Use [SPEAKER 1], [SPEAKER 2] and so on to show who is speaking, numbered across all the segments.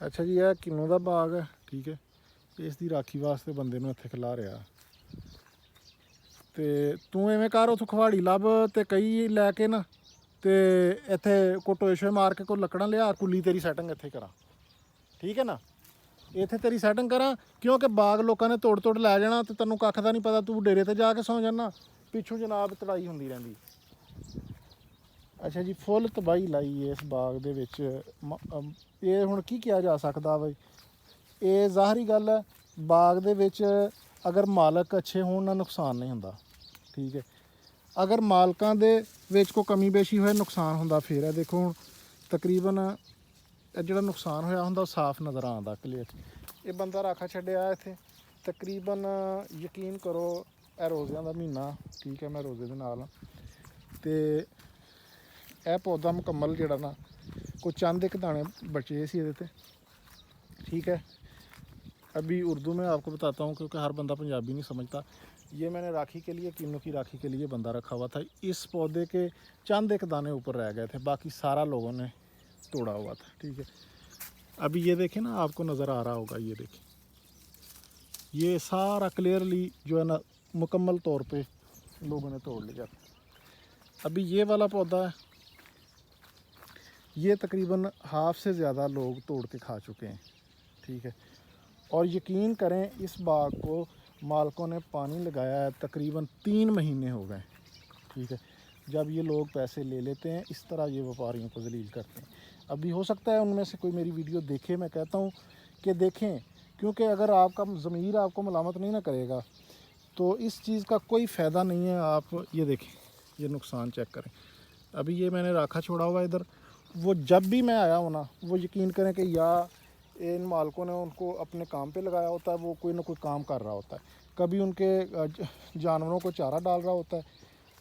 [SPEAKER 1] ਅੱਛਾ ਜੀ, ਇਹ ਕਿੰਨੂ ਦਾ ਬਾਗ ਹੈ, ਠੀਕ ਹੈ। ਇਸ ਦੀ ਰਾਖੀ ਵਾਸਤੇ ਬੰਦੇ ਨੂੰ ਇੱਥੇ ਖਿਲਾ ਰਿਹਾ। ਤੇ ਤੂੰ ਐਵੇਂ ਕਰ, ਉੱਥੋਂ ਖਵਾੜੀ ਲੱਭ ਤੇ ਕਈ ਲੈ ਕੇ ਨਾ, ਤੇ ਇੱਥੇ ਕੋਈ ਟੋਏ ਸ਼ੋਏ ਮਾਰ ਕੇ ਕੋਈ ਲੱਕੜਾਂ ਲਿਆ, ਕੁੱਲੀ ਤੇਰੀ ਸੈਟਿੰਗ ਇੱਥੇ ਕਰਾਂ, ਠੀਕ ਹੈ ਨਾ। ਇੱਥੇ ਤੇਰੀ ਸੈਟਿੰਗ ਕਰਾਂ, ਕਿਉਂਕਿ ਬਾਗ ਲੋਕਾਂ ਨੇ ਤੋੜ ਲੈ ਜਾਣਾ ਤੇ ਤੈਨੂੰ ਕੱਖ ਦਾ ਨਹੀਂ ਪਤਾ, ਤੂੰ ਡੇਰੇ ਤੇ ਜਾ ਕੇ ਸੌਂ ਜਾਣਾ, ਪਿੱਛੋਂ ਜਨਾਬ ਤੜਾਈ ਹੁੰਦੀ ਰਹਿੰਦੀ। ਅੱਛਾ ਜੀ, ਫੁੱਲ ਤਬਾਹੀ ਲਾਈ ਇਸ ਬਾਗ ਦੇ ਵਿੱਚ। ਇਹ ਹੁਣ ਕੀ ਕਿਹਾ ਜਾ ਸਕਦਾ ਬਈ, ਇਹ ਜ਼ਾਹਰੀ ਗੱਲ ਹੈ, ਬਾਗ ਦੇ ਵਿੱਚ ਅਗਰ ਮਾਲਕ ਅੱਛੇ ਹੋਣ ਨਾ ਨੁਕਸਾਨ ਨਹੀਂ ਹੁੰਦਾ, ਠੀਕ ਹੈ। ਅਗਰ ਮਾਲਕਾਂ ਦੇ ਵਿੱਚ ਕੋਈ ਕਮੀ ਪੇਸ਼ੀ ਹੋਏ ਨੁਕਸਾਨ ਹੁੰਦਾ ਫਿਰ ਹੈ। ਦੇਖੋ ਹੁਣ ਤਕਰੀਬਨ ਜਿਹੜਾ ਨੁਕਸਾਨ ਹੋਇਆ ਹੁੰਦਾ ਉਹ ਸਾਫ਼ ਨਜ਼ਰ ਆਉਂਦਾ, ਕਲੀਅਰ। ਇਹ ਬੰਦਾ ਰਾਖਾ ਛੱਡਿਆ ਇੱਥੇ ਤਕਰੀਬਨ, ਯਕੀਨ ਕਰੋ ਇਹ ਰੋਜ਼ਿਆਂ ਦਾ ਮਹੀਨਾ, ਠੀਕ ਹੈ, ਮੈਂ ਰੋਜ਼ੇ ਦੇ ਨਾਲ। ਅਤੇ ਇਹ ਪੌਦਾ ਮੁਕੰਮਲ ਜਿਹੜਾ ਨਾ, ਕੋਈ ਚੰਦ ਇੱਕ दाने बचे सी ਇਹਦੇ, ठीक है। अभी उर्दू में आपको बताता हूँ क्योंकि हर बंदा पंजाबी नहीं समझता। ये मैंने राखी के लिए, किन्नू की राखी के लिए बंदा रखा हुआ था। इस पौधे के चंद एक दाने ऊपर रह गए थे, बाकी सारा लोगों ने तोड़ा हुआ था, ठीक है। अभी ये देखें ना, आपको नज़र आ रहा होगा, ये देखें, ये सारा क्लियरली जो है ना मुकम्मल तौर पे लोगों ने तोड़ लिया। अभी ये वाला पौधा है, ये तकरीबन हाफ से ज़्यादा लोग तोड़ के खा चुके हैं, ठीक है। और यकीन करें, इस बाग को मालकों ने पानी लगाया है तकरीबन 3 महीने हो गए, ठीक है। जब ये लोग पैसे ले लेते हैं, इस तरह ये व्यापारियों को जलील करते हैं। अभी हो सकता है उनमें से कोई मेरी वीडियो देखे, मैं कहता हूँ कि देखें, क्योंकि अगर आपका ज़मीर आपको मलामत नहीं ना करेगा तो इस चीज़ का कोई फ़ायदा नहीं है। आप ये देखें, ये नुकसान चेक करें। अभी ये मैंने राखा छोड़ा हुआ इधर, वो जब भी मैं आया हूँ ना, वो यकीन करें कि या इन मालकों ने उनको अपने काम पे लगाया होता है, वो कोई ना कोई काम कर रहा होता है, कभी उनके जानवरों को चारा डाल रहा होता है।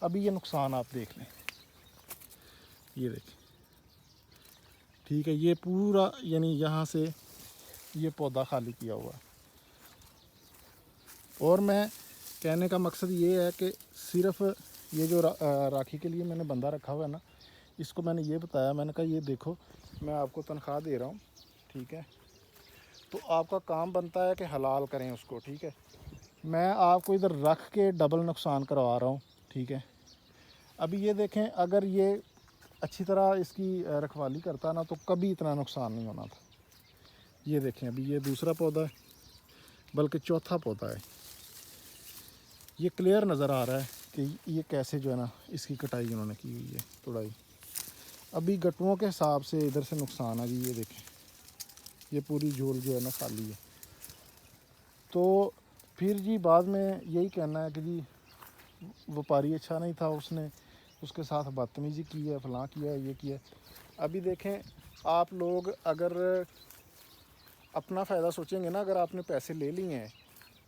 [SPEAKER 1] अभी ये नुकसान आप देख लें, ये देखें, ठीक है। ये पूरा यानी यहाँ से ये पौधा खाली किया हुआ है। और मैं कहने का मकसद ये है कि सिर्फ ये जो राखी के लिए मैंने बंदा रखा हुआ है ना, इसको मैंने ये बताया, मैंने कहा ये देखो मैं आपको तनख्वाह दे रहा हूँ, ठीक है, तो आपका काम बनता है कि हलाल करें उसको, ठीक है। मैं आपको इधर रख के डबल नुकसान करवा रहा हूँ, ठीक है। अभी ये देखें, अगर ये अच्छी तरह इसकी रखवाली करता ना तो कभी इतना नुकसान नहीं होना था। ये देखें, अभी ये दूसरा पौधा है, बल्कि चौथा पौधा है। ये क्लियर नज़र आ रहा है कि ये कैसे जो है ना इसकी कटाई उन्होंने की हुई है, तोड़ाई। अभी गटुओं के हिसाब से इधर से नुकसान है जी, ये देखें, ये पूरी झोल जो है ना खाली है। तो फिर जी बाद में यही कहना है कि जी व्यापारी अच्छा नहीं था, उसने उसके साथ बदतमीज़ी की है, फलां किया है, ये किया है। अभी देखें, आप लोग अगर अपना फ़ायदा सोचेंगे ना, अगर आपने पैसे ले लिए हैं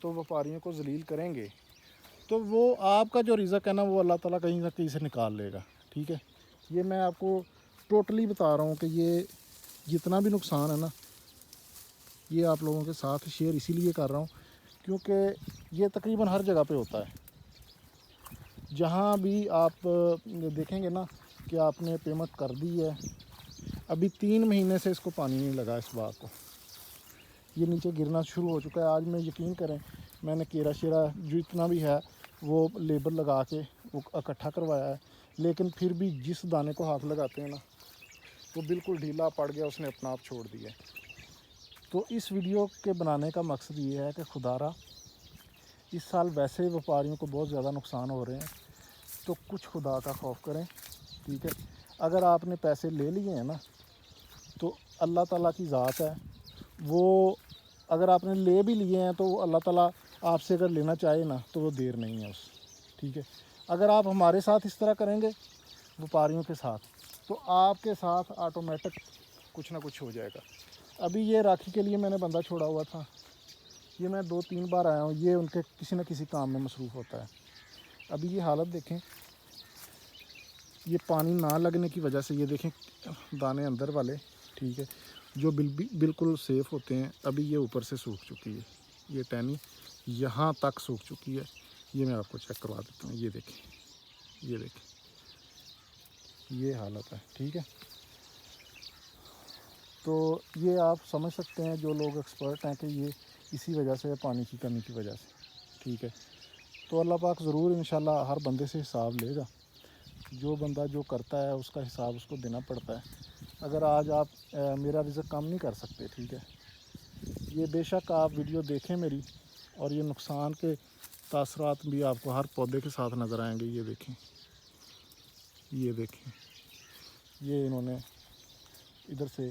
[SPEAKER 1] तो व्यापारियों को जलील करेंगे तो वो आपका जो रिज़्क़ है ना वो अल्लाह ताला कहीं ना कहीं से निकाल लेगा, ठीक है। ये मैं आपको टोटली बता रहा हूँ कि ये जितना भी नुकसान है ना, ये आप लोगों के साथ शेयर इसीलिए कर रहा हूँ क्योंकि ये तकरीबन हर जगह पे होता है। जहाँ भी आप देखेंगे ना कि आपने पेमेंट कर दी है, अभी 3 महीने से इसको पानी नहीं लगा इस बाग को, ये नीचे गिरना शुरू हो चुका है। आज मैं यकीन करें, मैंने केरा शेरा जो इतना भी है वो लेबर लगा के वो इकट्ठा करवाया है, लेकिन फिर भी जिस दाने को हाथ लगाते हैं ना वो बिल्कुल ढीला पड़ गया, उसने अपना आप छोड़ दिया। तो इस वीडियो के बनाने का मकसद ये है कि खुदारा इस साल वैसे व्यापारियों को बहुत ज़्यादा नुकसान हो रहे हैं, तो कुछ खुदा का खौफ करें, ठीक है। अगर आपने पैसे ले लिए हैं ना तो अल्लाह ताला की ज़ात है, वो अगर आपने ले भी लिए हैं तो अल्लाह ताला आपसे अगर लेना चाहे ना तो वो देर नहीं है उस, ठीक है। अगर आप हमारे साथ इस तरह करेंगे व्यापारियों के साथ तो आपके साथ ऑटोमेटिक कुछ ना कुछ हो जाएगा। अभी ये राखी के लिए मैंने बंदा छोड़ा हुआ था, ये मैं 2-3 बार आया हूँ, ये उनके किसी न किसी काम में मसरूफ़ होता है। अभी ये हालत देखें, ये पानी ना लगने की वजह से ये देखें दाने अंदर वाले, ठीक है, जो बिल्कुल सेफ़ होते हैं, अभी ये ऊपर से सूख चुकी है, ये टहनी यहाँ तक सूख चुकी है। ये मैं आपको चेक करवा देता हूँ, ये देखें, ये देखें, ये हालत है, ठीक है। تو یہ آپ سمجھ سکتے ہیں جو لوگ ایکسپرٹ ہیں کہ یہ اسی وجہ سے پانی کی کمی کی وجہ سے، ٹھیک ہے۔ تو اللہ پاک ضرور انشاءاللہ ہر بندے سے حساب لے گا، جو بندہ جو کرتا ہے اس کا حساب اس کو دینا پڑتا ہے۔ اگر آج آپ میرا رزق کم نہیں کر سکتے، ٹھیک ہے، یہ بے شک آپ ویڈیو دیکھیں میری، اور یہ نقصان کے تاثرات بھی آپ کو ہر پودے کے ساتھ نظر آئیں گے۔ یہ دیکھیں، یہ دیکھیں، یہ انہوں نے ادھر سے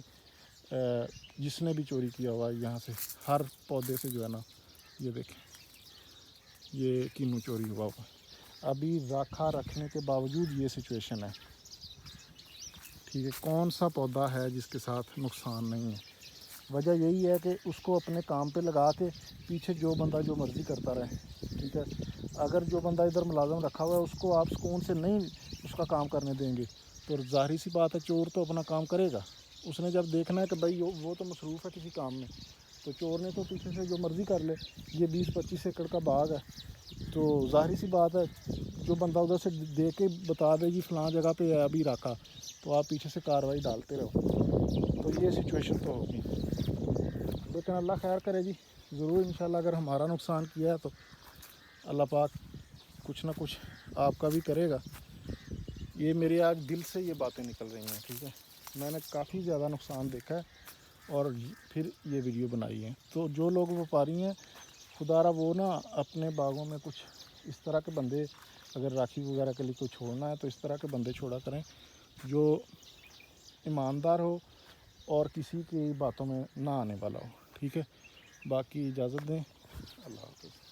[SPEAKER 1] جس نے بھی چوری کیا ہوا ہے یہاں سے ہر پودے سے جو ہے نا، یہ دیکھیں یہ کینو چوری ہوا ہوا ہے۔ ابھی راکھا رکھنے کے باوجود یہ سچویشن ہے، ٹھیک ہے۔ کون سا پودا ہے جس کے ساتھ نقصان نہیں ہے؟ وجہ یہی ہے کہ اس کو اپنے کام پہ لگا کے پیچھے جو بندہ جو مرضی کرتا رہے، ٹھیک ہے۔ اگر جو بندہ ادھر ملازم رکھا ہوا ہے اس کو آپ سکون سے نہیں اس کا کام کرنے دیں گے تو ظاہری سی بات ہے چور تو اپنا کام کرے گا۔ اس نے جب دیکھنا ہے کہ بھائی وہ تو مصروف ہے کسی کام میں، تو چور نے تو پیچھے سے جو مرضی کر لے۔ یہ 20-25 ایکڑ کا باغ ہے، تو ظاہری سی بات ہے جو بندہ ادھر سے دیکھ کے بتا دے جی فلاں جگہ پہ ہے ابھی رکھا، تو آپ پیچھے سے کارروائی ڈالتے رہو، تو یہ سچویشن تو ہوگی۔ لیکن اللہ خیر کرے جی، ضرور انشاءاللہ اگر ہمارا نقصان کیا ہے تو اللہ پاک کچھ نہ کچھ آپ کا بھی کرے گا۔ یہ میرے آج دل سے یہ باتیں نکل رہی ہیں، ٹھیک ہے۔ میں نے کافی زیادہ نقصان دیکھا ہے اور پھر یہ ویڈیو بنائی ہے۔ تو جو لوگ وپاری ہیں خدا را وہ نا اپنے باغوں میں کچھ اس طرح کے بندے اگر راکھی وغیرہ کے لیے کوئی چھوڑنا ہے تو اس طرح کے بندے چھوڑا کریں جو ایماندار ہو اور کسی کی باتوں میں نہ آنے والا ہو، ٹھیک ہے۔ باقی اجازت دیں، اللہ حافظ۔